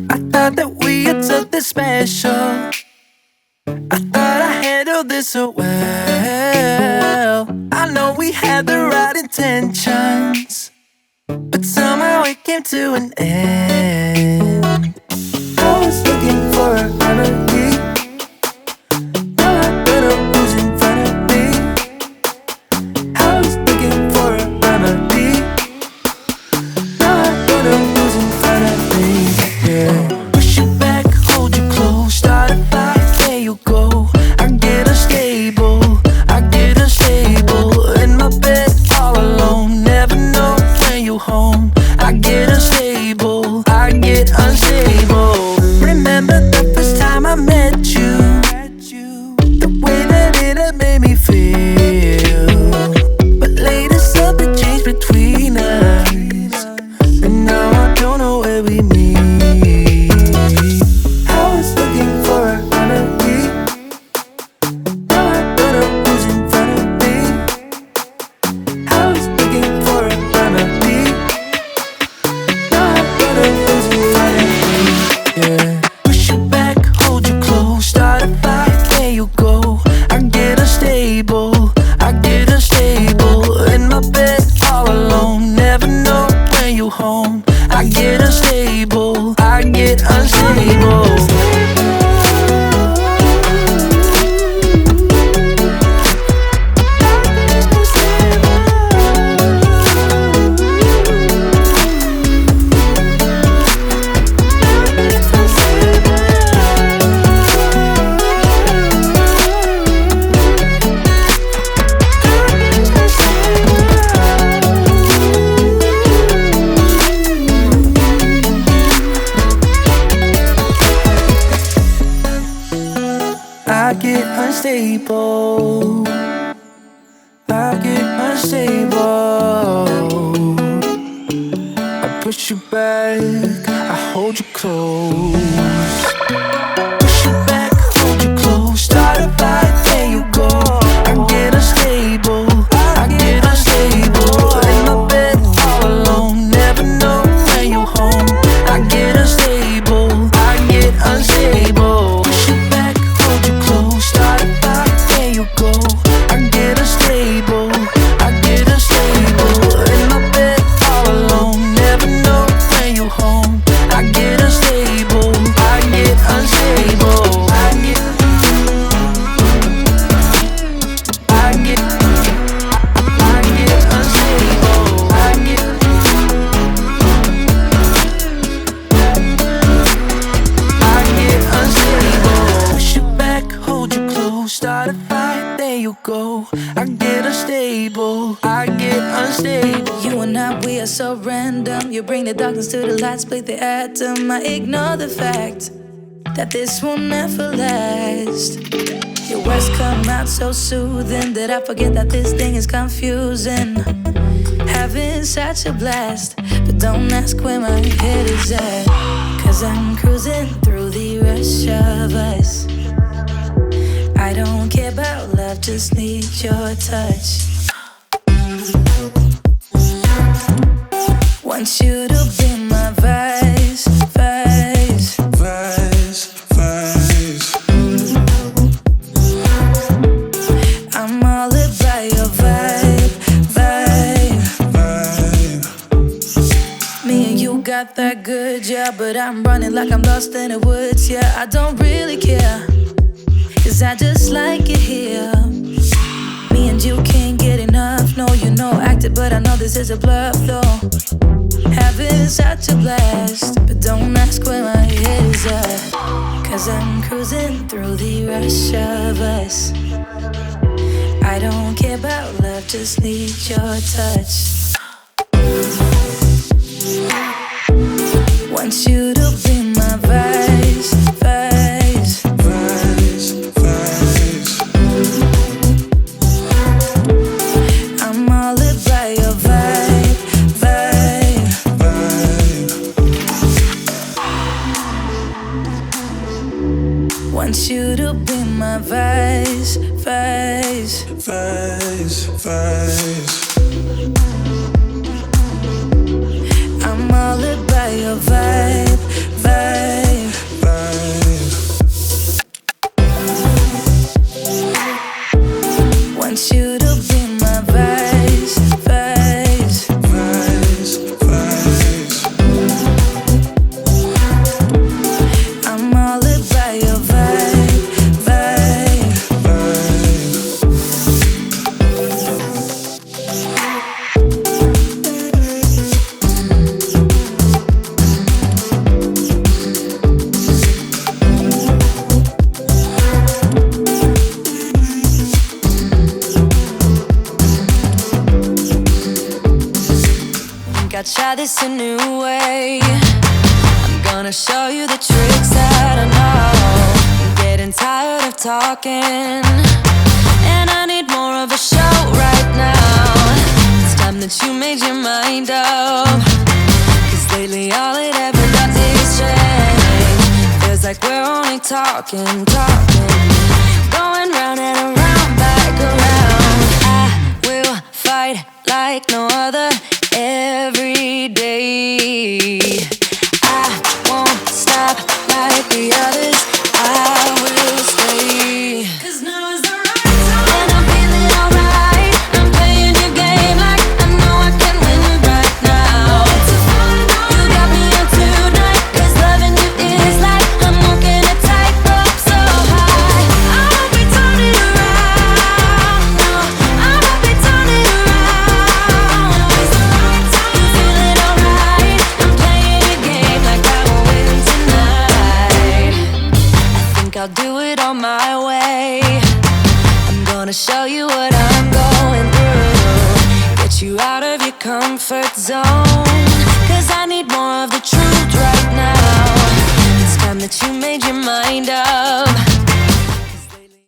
I thought that we had something special. I thought I handled this so well. I know we had the right intentions, but somehow it came to an end. I was looking for a remedy. Now I better who's in front of me. I was looking for a remedy. Now I better who's in front of me. Yeah. Push it back, hold you close, start a fight, there you go. I get unstable, I get unstable. In my bed all alone, never know when you home. I get unstable, I get unstable. Remember the first time I met you, the way that it had made me feel. But later something changed between us, and now I don't know where we meet. I was looking for a remedy. Now I better who's in front of me. I was looking for a remedy. Now I better who's in front of me. Yeah. Push you back, hold you close, start a fight, there you go. I get unstable, I get unstable. In my bed all alone, never know when you home. I get unstable, I get unstable. I get unstable, I get unstable. I push you back, I hold you close. Push you back, hold you close, start a fight, there you go. I get unstable, I get unstable. In my bed all alone, never know when you home. I get unstable, I get unstable. Push you back, hold you close, start a fight, there you go. I get unstable, I get unstable. In my bed all alone, never know when you home. I get unstable, I get unstable. I get unstable. I get unstable. Push you back, hold you close, start a fight, there you go. I get unstable, I get unstable. You and I, we are so random. You bring the darkness to the light, split the atom. I ignore the fact that this will never last. Your words come out so soothing that I forget that this thing is confusing. Having such a blast, but don't ask where my head is at. Cause I'm cruising through the rush of us. I don't care about love, just need your touch. Want you to be my vice, vice, Vice, vice. I'm all about your vibe, vibe. Vibe. Me and you got that good, yeah. But I'm running like I'm lost in the woods, yeah. I don't really care, cause I just like it here. Me and you can't get enough, no, you know, acted, but I know this is a bluff, though. Having such a blast, but don't ask where my head is at. Cause I'm cruising through the rush of us. I don't care about love, just need your touch. Want you to be my vice, vice. Vice, vice. I'm all about your vibe, vibe. Vibe. Want you to be my vice, vice. Vice, vice. I'm all about your vibe, vibe. try this a new way. I'm gonna show you the tricks that I know. I'm getting tired of talking, and I need more of a show right now. It's time that you made your mind up, 'cause lately all it ever does is change. Feels like we're only talking, going round and around, back around. I will fight like no other every day. I won't stop like the others. I will stay. 'Cause now is the right time, and I'm feeling alright. I'm playing your game like I know I can win right now. You got me up tonight, 'cause loving you is like I'm walking a tightrope so high. I won't be turning around, no, I won't be turning around. It's the right time. You feeling alright? I'm playing your game like I will win tonight. I think I'll do it on my way. I'm gonna show you what I'm going through, get you out of your comfort zone, 'cause I need more of the truth right now. It's time that you made your mind up.